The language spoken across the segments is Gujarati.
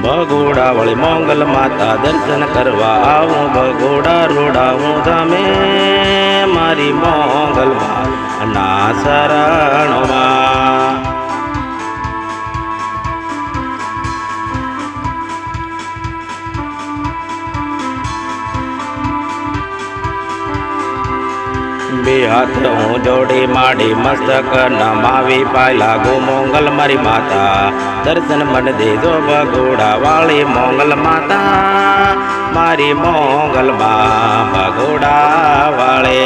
ભગોડા વળી મોંગલ માતા દર્શન કરવા આવું ભગોડા રોડાવું તમે મારી મોંગલમાં ના શરણોમાં બે હાથ હું જોડી માડી મસ્તક નમાવી પાય લાગુ મોંગલ મારી માતા દર્શન મન દેજો ભગોડા વાળી મોંગલ માતા મારી મોંગલ માં ભગોડા વાળે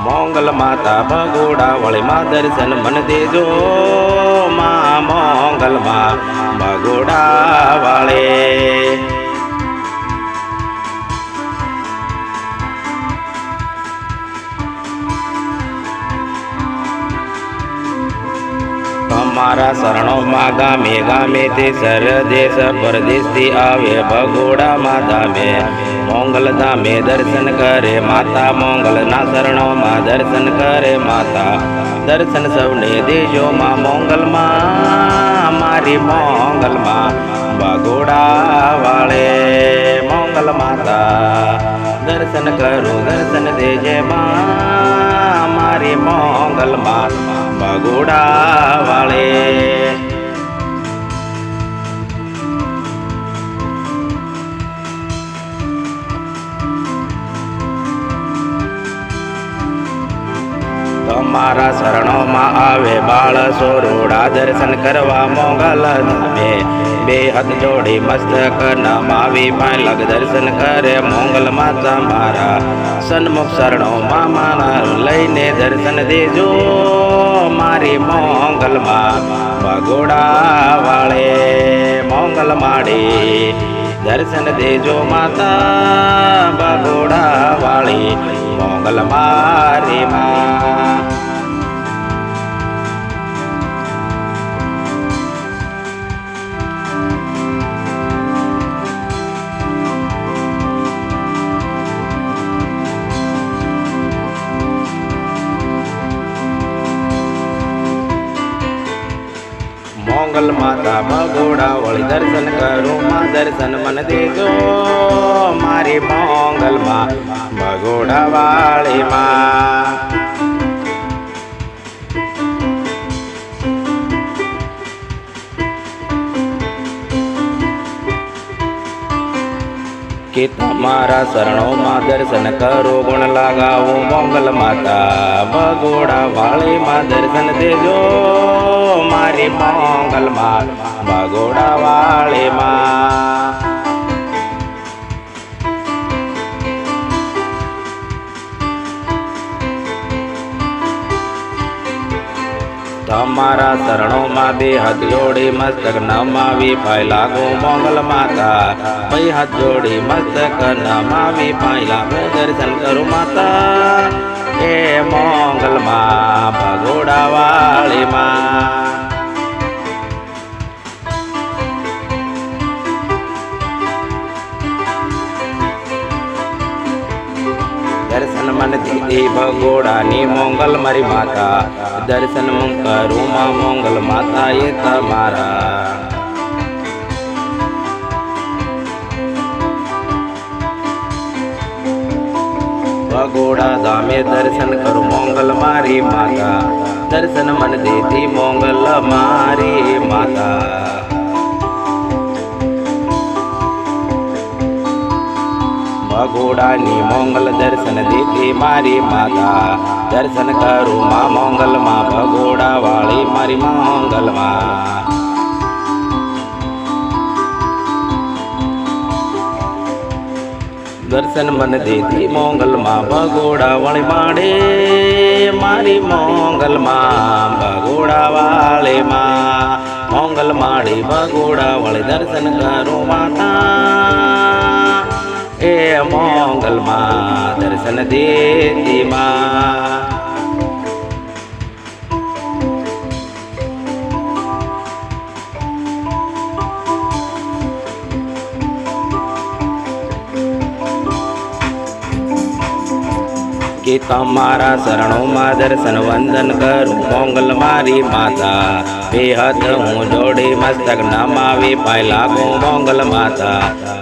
મોંગલ માતા ભગોડા વાળી માં દર્શન મન દેજો માં મોંગલ માં ભગોડા વાળે અમારા શરણોમાં ગામે ગામેથી સરદેશ પરદેશથી આવે ભગોડામાં ધામે મોંગલ ધામે દર્શન કરે માતા મોંગલના શરણોમાં દર્શન કરે માતા દર્શન સૌને દેજો માં મોંગલમાં મારી મોંગલમાં ભગોડા વાળે મોંગલ માતા દર્શન કરું દર્શન દેજે માં મારી મોંગલમાં ભગોડા વાળે તમારા શરણોમાં આવે બાળ સોરોડા દર્શન કરવા મોંગલ ધામે બે હાથ જોડી મસ્તક નમાવી પાલક દર્શન કરે મોંગલ માતા મારા સન્મુખ શરણોમાં માના લઈને દર્શન દેજો મારી મોંગલમાં ભગોડા વાળે મોંગલ માડી દર્શન દેજો માતા ભગોડા વાળી મોંગલ મારી માં મોંગલ માતા ભગોડા વળી દર્શન કરું માં દર્શન મન દેજો મારી મોંગલ માં ભગોડા વાળી માં કે તમારા શરણોમાં દર્શન કરો ગુણ લગાવું મોંગલ માતા ભગોડા વાળી માં દર્શન દેજો મારી મોંગલ માં ભગોડા વાળી માં તમારા શરણોમાં બે હાથ જોડી મસ્તક નમાવી પાય લાગુ મોંગલ માતા બે હાથ જોડી મસ્તક નમાવી પાય લાગુ દર્શન કરું માતા એ મોંગલ માં ભગોડા વાળી માં દર્શન મન દીધી ભગોડાની મોંગલ મારી માતા દર્શન કરું માં મોંગલ માતા એ તમારા ભગોડા ધામે દર્શન કરું મોંગલ મારી માતા દર્શન મન દીધી મોંગલ મારી માતા ભગોડાની મોંગલ દર્શન દીધી મારી માતા દર્શન કરું માં મોંગલ માં ભગોડા વાળી મારી મોંગલ માં દર્શન મન દીધી મોંગલ માં ભગોડા વાળી માડે મારી મોંગલ માં ભગોડા વાળી માં મોંગલ માડી ભગોડા વાળી દર્શન કરું માતા એ મોંગલ માં દર્શન દેતી માં કે તમારા શરણોમાં દર્શન વંદન કરું મોંગલ મારી માતા बेहद हूँ जोड़ी मस्तक नमावी पाय लागू मंगल माता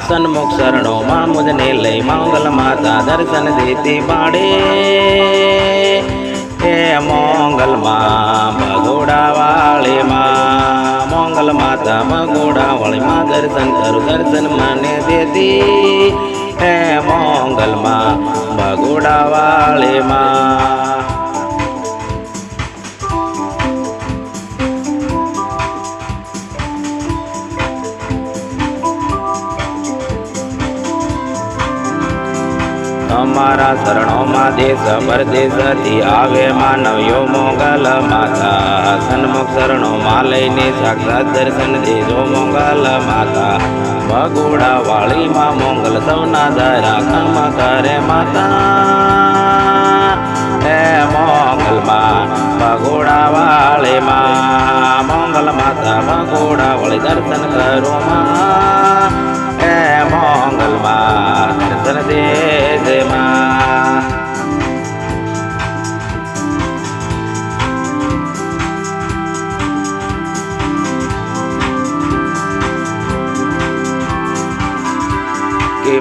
सन्मुख शरणों माँ मुझने लई मंगल माता दर्शन देती बाड़े हे मंगल माँ भगोड़ा वाली माँ मंगल माता भगोड़ा वाली माँ दर्शन करो दर्शन माने देती हे मंगल माँ भगोड़ा वाली माँ તમારા શરણોમાં દેશ પરદેશથી આવે માનવ્યો મોગલ માતા સન્મુખ શરણોમાં લઈને સાક્ષાત દર્શન દેજો મોગલ માતા ભગોડા વાળીમાં મોગલ સૌના દરા કર્મ કરે માતા હે મોગલમાં ભગોડા વાળીમાં મોગલ માતા ભગોડા વાળી દર્શન કરો માં હે મોગલમાં દર્શન દે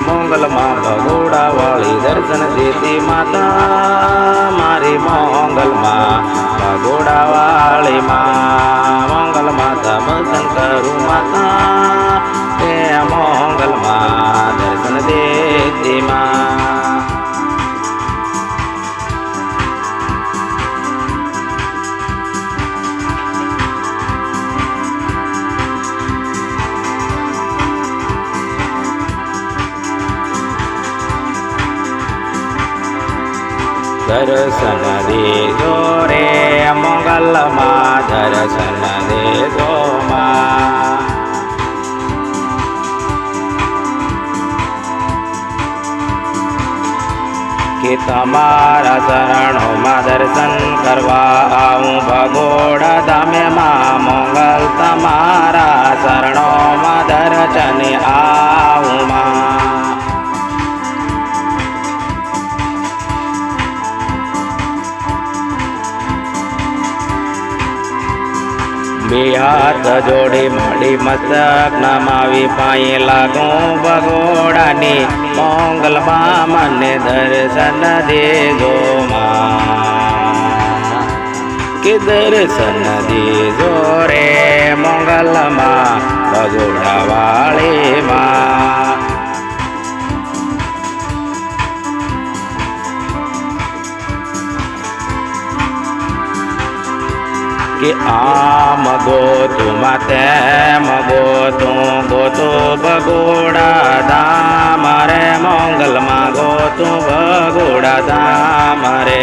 मंगल माँ भगोड़ा वाली दर्शन देती माता मारी मंगल माँ भगोड़ा वाली माँ मंगल माता दर्शन करूँ माता हे मंगल माँ दर्शन देती माँ दर्शन देजो रे मंगल माँ दर्शन देजो माँ कि तमारा शरणों माँ दर्शन करवा आऊँ भगोड़ा धामे माँ मंगल तमारा शरणों माँ दर्शन आऊँ माँ हाथ जोड़ी मड़ी मस्तक नमावी पाए लागू भगोड़ानी मंगल माँ मन दर्शन देजो माँ कि दर्शन देजो रे मंगल माँ भगोड़ा वाली माँ कि आम गोतु माते मगोतु गोतु भगोड़ा धाम रे मंगल माँ गोतु भगोड़ा धाम रे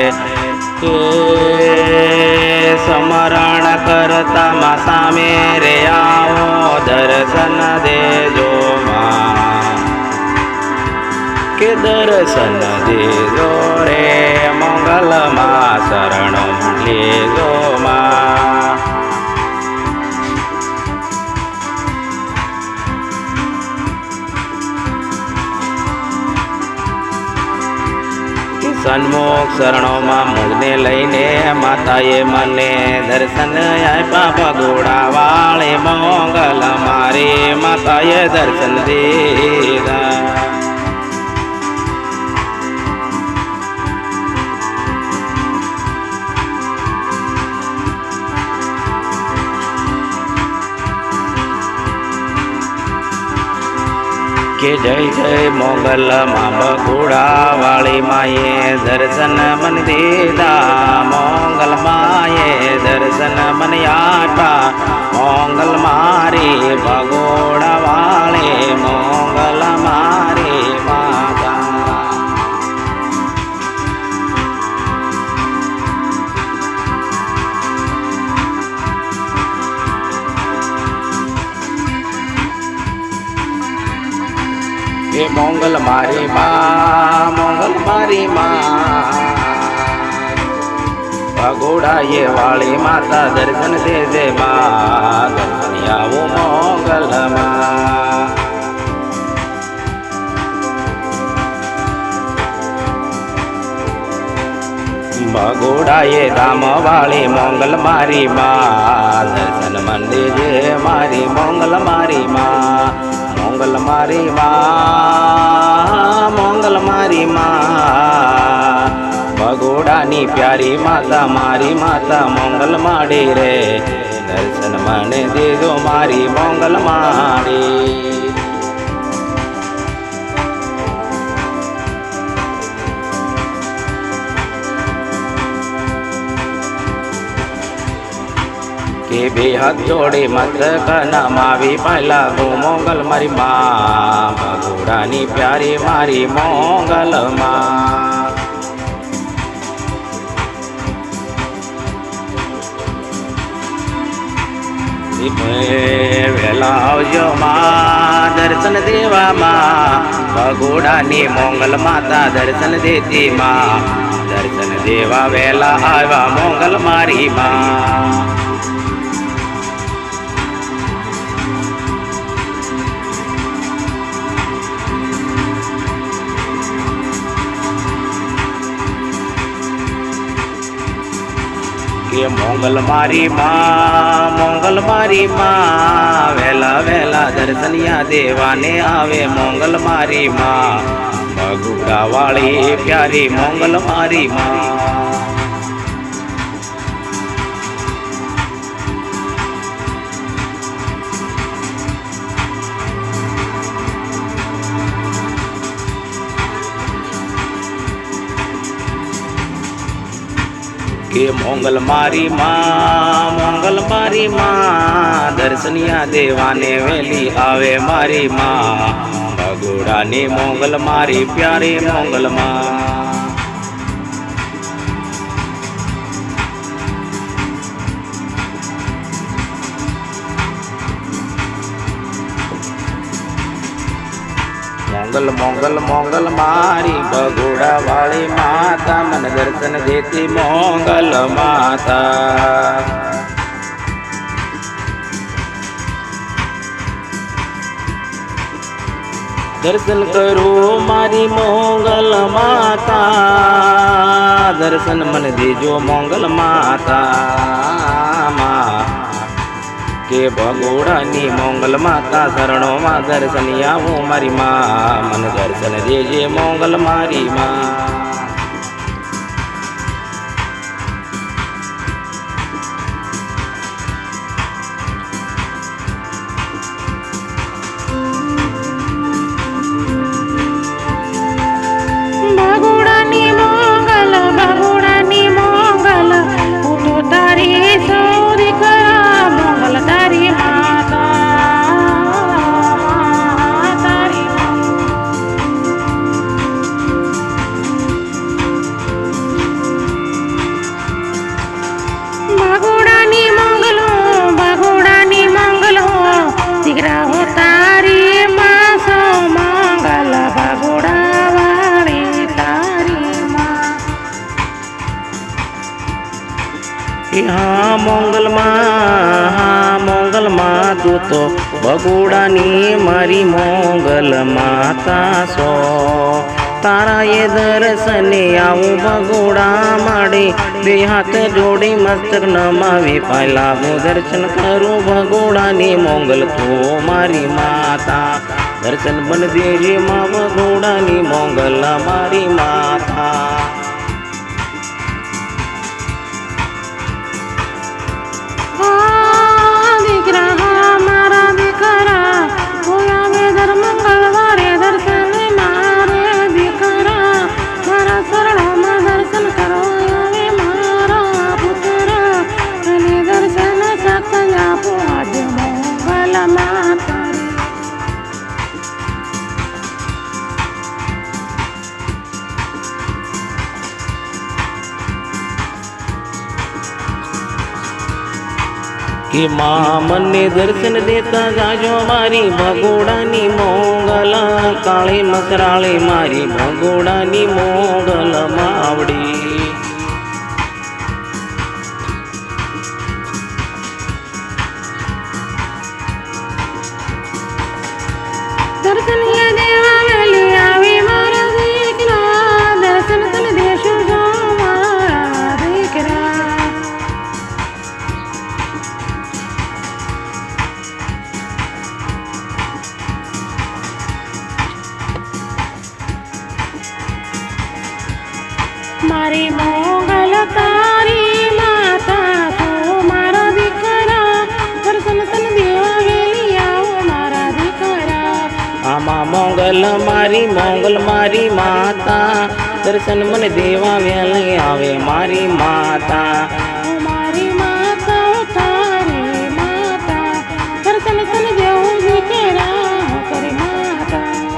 स्मरण करता माँ सामे रे आओ दर्शन देजो माँ के दर्शन देजो रे मंगल माँ शरण लेजो माँ सन्मुख शरणों माँ मुझने लईने माताए मने दर्शन आप्या भगोड़ा वाले मंगल मारे माताए दर्शन दीधा के जय जय मोगल माँ भगोड़ा वाली माए दर्शन मन दीदा मोगल माए दर्शन मन आटा मोगल मारे भगोड़ा वाले मोगल मारे माता ये मंगल मारी माँ भगोड़ा ये वाली माता दर्शन दे दे माँ दर्शन आओ मंगल माँ ભગોડાએ ધામ વાળી મોંગલ મારી માં દર્શન મને જે મારી મોંગલ મારી માં મોંગલ મારી માં મોંગલ મારી માં ભગોડાની પ્યારી માતા મારી માતા મોંગલ માડી રે દર્શન મને દેજો મારી મોંગલ માડી કે બે હાથ જોડી મસ્તક નમાવી પહેલા ગો મોંગલ મારી માં ભગોડાની પ્યારી મારી મોંગલ માં વેલા આવજો માં દર્શન દેવામાં ભગોડાની મોંગલ માતા દર્શન દેતી માં દર્શન દેવા વેલા આવ્યા મોંગલ મારી માં કે મોંગલ મારી માં વેલા વેલા દર્શનિયા દેવાને આવે મોંગલ મારી માં ભગુડા વાળી પ્યારી મોંગલ મારી માં કે મોંગલ મારી માં દર્શનિયા દેવાને વેલી આવે મારી માં ભગોડાની મોંગલ મારી પ્યારી મોંગલ માં મોંગલ મારી ભગોડા વાળી માતા મને દર્શન દેતી મોંગલ માતા દર્શન કરું મારી મોંગલ માતા દર્શન મને દેજો મોંગલ માતા કે ભગોડાની મોંગલ માતા શરણોમાં દર્શનિયા હું મારી માં મને દર્શન દેજે મોંગલ મારી માં મોંગલ માં તું તો ભગોડાની મારી મોંગલ માતા સો તારા એ દર્શને આવું ભગોડા માડે બે હાથ જોડી મસ્તક નમાવી પહેલા હું દર્શન કરું ભગોડાની મોંગલ તું મારી માતા દર્શન બન દેજે માં ભગોડાની મોંગલ મારી માતા કે માં મને દર્શન દેતા જાજો મારી ભગોડાની મોંગલ કાળી મકરાળી મારી ભગોડાની મોંગલ માવડી દર્શનિયા દેવા વેલી આવી મારા દીકરા દર્શન તને દેશું જો મારા મારી મોગલ તારી માતા તું મારા દીકરા દર્શન તન દેવા વેલી આવો મારા દીકરા આમાં મોગલ મારી માતા દર્શન મને દેવા વેલી આવે મારી માતા મારી માતા તારી માતા દર્શન તન દેવું દીકરા તારી માતા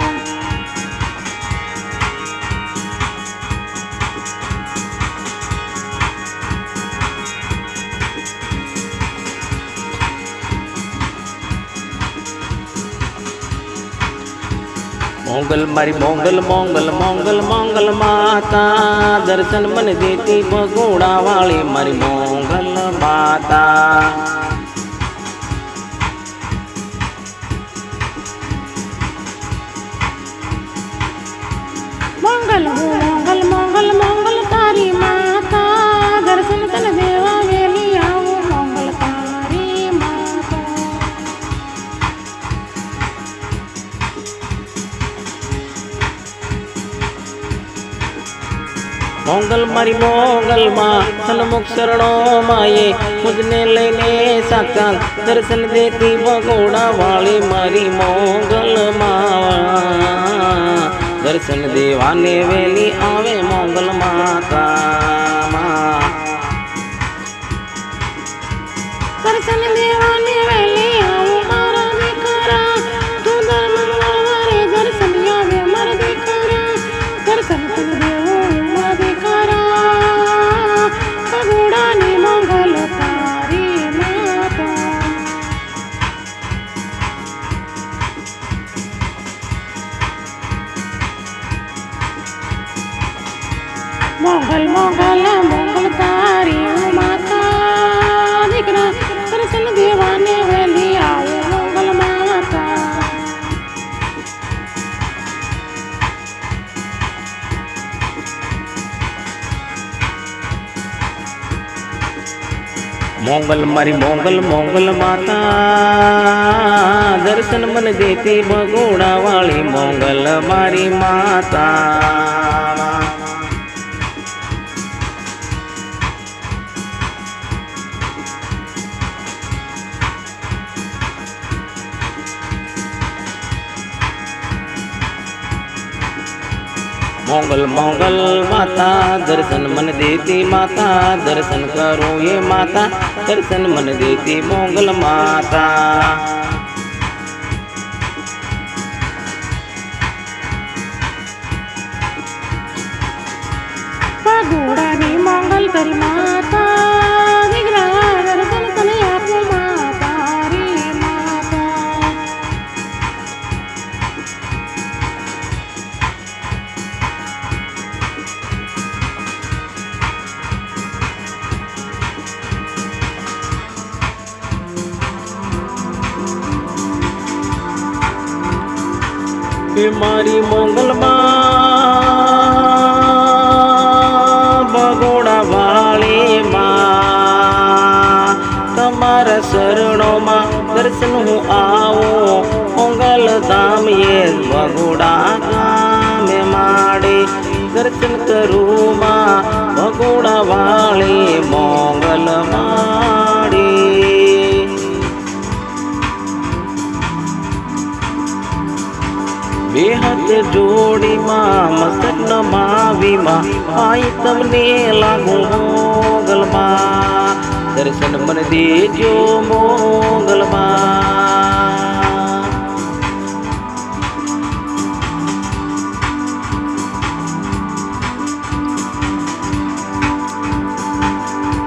મોગલ માતા દર્શન મને દેતી ભગોડા વાળી મારી મોગલ માતા મંગલ તારી માતા દર્શન તન દેવા વેલી આવો મંગલ તારી માતા મારી મોગલ માં સન્મુખ શરણો માયે મુજને લઈને સાક્ષાત દર્શન દેતી ભગોડા વાળી મારી મોગલ માં દર્શન દેવાને વેલી આવે મોગલ માતા દર્શન દેવાને વેલી આવો મારા દીકરા તું ધર્મ વારે દર્શન આવે મારા દીકરા દર્શન તન દેવું મારા દીકરા ભગોડાની મંગલ તારી માતા મંગલ તારી માતા દીકરા દર્શન દેવાને વેલી આવે મંગલ માતા મોગલ માતા દર્શન મને દેતી ભગોડા વાળી મોગલ મારી માતા મોગલ માતા દર્શન મને દેતી માતા દર્શન કરું એ માતા દર્શન મને દેતી મોગલ માતા ભગોડાની મંગલ તારી માતા દીકરા દર્શન તને આપો માતારી માતા એ મારી મોગલ માં ભગોડા વાળી માં તમારા શરણોમાં દર્શન હું આવું મોગલ ધામ એ ભગોડા ગામે માડે દર્શન કરું માં ભગોડા વાળી મોગલ માડી બે હાથ જોડી માં મસ્તક નમાવી માં આઈ તમને લાગુ મોગલ માં દર્શન મને દેજો મોગલ માં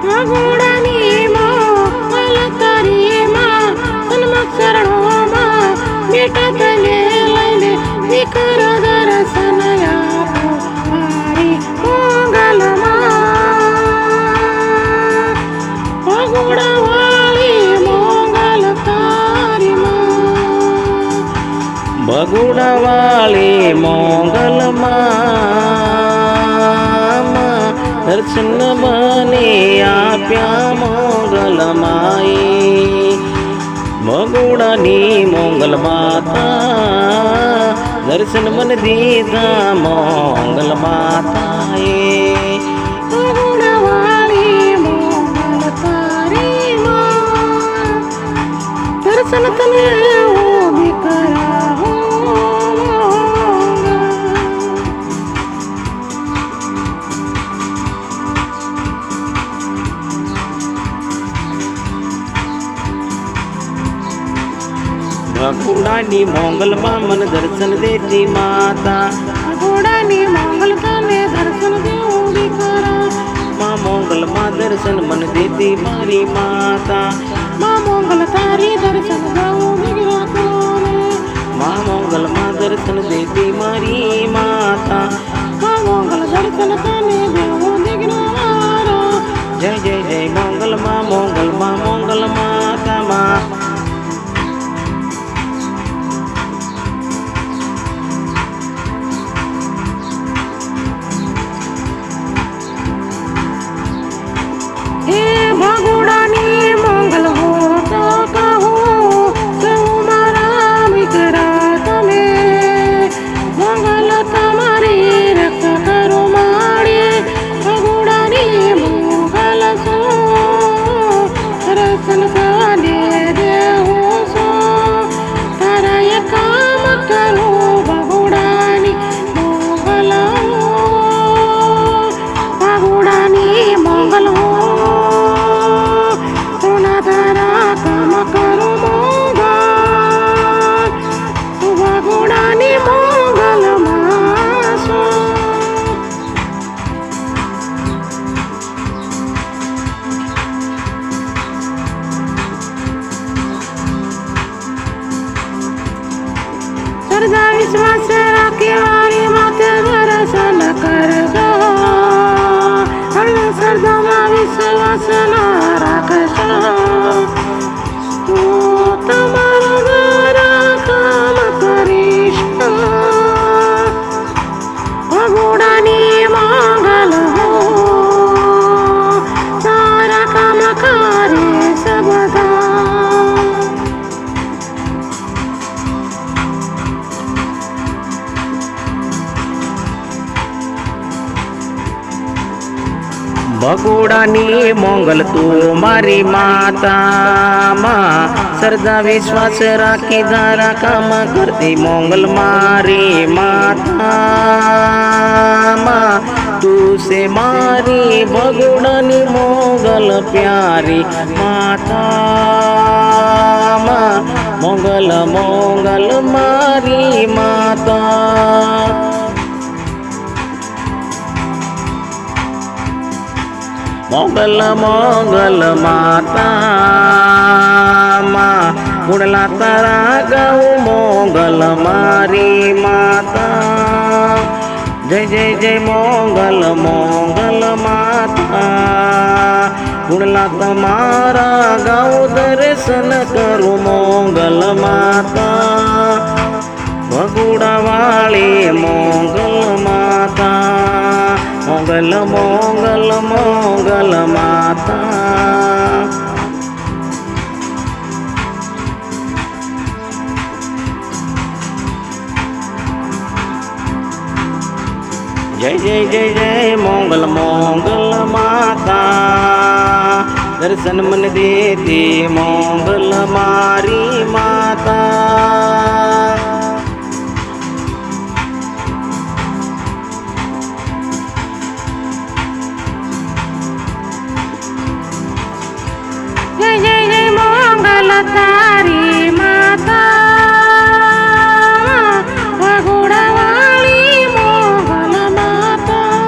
ભગોડાની મંગલ તારી માં સન્મુખ શરણોમાં બેટા તને લઈને દીકરા દર્શન આપો મારી મોગલ માં ભગોડા વાળી મોગલ તારી માં ભગોડા વાળી મોગલ માં દર્શન મને આપ્યા મોગલ માઈ ભગોડાની મોગલ માતા દર્શન મને દીધા મોગલ માતાએ દર્શન તને ઊભી કરાવો ભગુડાની મોંગલમાં મન દર્શન દેતી માતા ઘોડાની મંગલ તને દર્શન દેવું કરા માં મોંગલમાં દર્શન મન દેતી મારી માતા માં મંગલ તારી દર્શન દેવું વિગ્રહ માં મોંગલમાં દર્શન દેતી મારી માતા માં મંગલ દર્શન તને દેવું વિગ્રહ જય જય જય મોંગલમાં મોંગલ માતા માં હે ભગોડાની મંગલ હો તો કહો તો મારા મિત્રા તમે મંગલ તમારી રક્ષા કરો મારી ભગોડાની મંગલ સો રસન સાને દેવો સો તારા એ કામ કરો ભગોડાની મંગલ ભગોડાની મંગલ હો સરદા વિશ્વાસ રાખી વારી માતે દર્શન કરજો સરદામાં વિશ્વાસ ના રાખશો તો તમારું ઘર કામ કરીશ ભગોડાની મંગલ હો સારા કામ કરીશ બધા ભગોડાની મોંગલ તું મારી માતા માં શ્રદ્ધા વિશ્વાસ રાખી ધારા કામ કરતી મોંગલ મારી માતા માં તું છે મારી ભગોડાની મોંગલ પ્યારી માતા માં મોંગલ મારી માતા મોંગલ માતા માં ગુણલા તારા ગાઉં મોંગલ મારી માતા જય જય જય મોંગલ માતા ગુણલા તમારા ગાઉં દર્શન કરું મોંગલ માતા ભગુડા વાળી મોંગલ માતા મોંગલ માતા જય જય જય જય મોંગલ માતા દર્શન મન દેતી મોંગલ મારી માતા જય જય જય મંગલ તારી માતા ભગોડા વાળી મંગલ માતા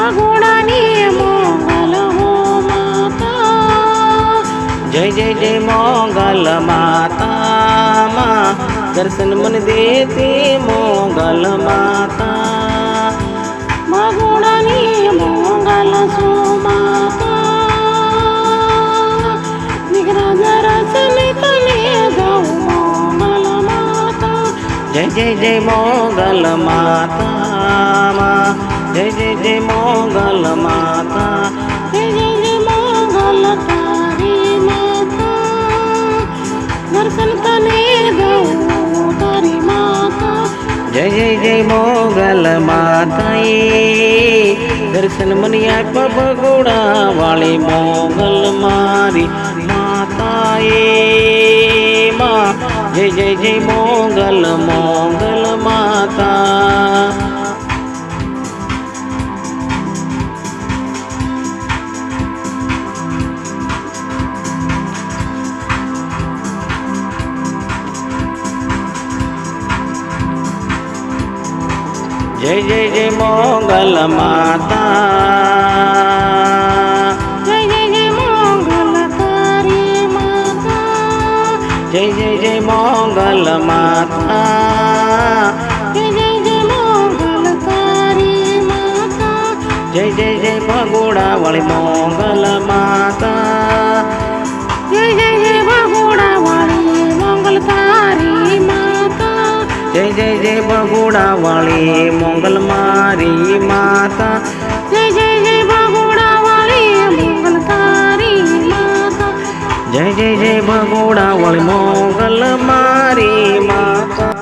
ભગોડાની મોગલ હો માતા જય જય જય મોગલ માતા માં દર્શન મને દેતી મોગલ માતા ભગોડાની મોગલ છો માતા દીકરા દર્શન તને દઉં મોગલ માતા જય જય જય મોગલ માતા માં જય જય જય મોગલ માતા જય જય જય મોગલ તારી માતા દર્શન તને દઉં તારી માતા જય જય જય મોગલ માતાએ દર્શન મને આપ ભગોડા વાળી મોગલ મારી માતાએ માં જય જય જય મોગલ મોગલ માતા જય જય જય મોગલ માતા જય જય જય મોગલ તારી માતા જય જય જય મોગલ માતા જય જય જય મોગલ તારી માતા જય જય જય ભગોડા વાળી મોગલ માતા જય જય જય ભગોડા વાળી મોગલ તારી માતા જય જય જય ભગોડા વાળી મોગલ મારી માતા જય જય જય ભગોડા વાળી મોગલ તારી માતા જય જય જય ભગોડા વાળી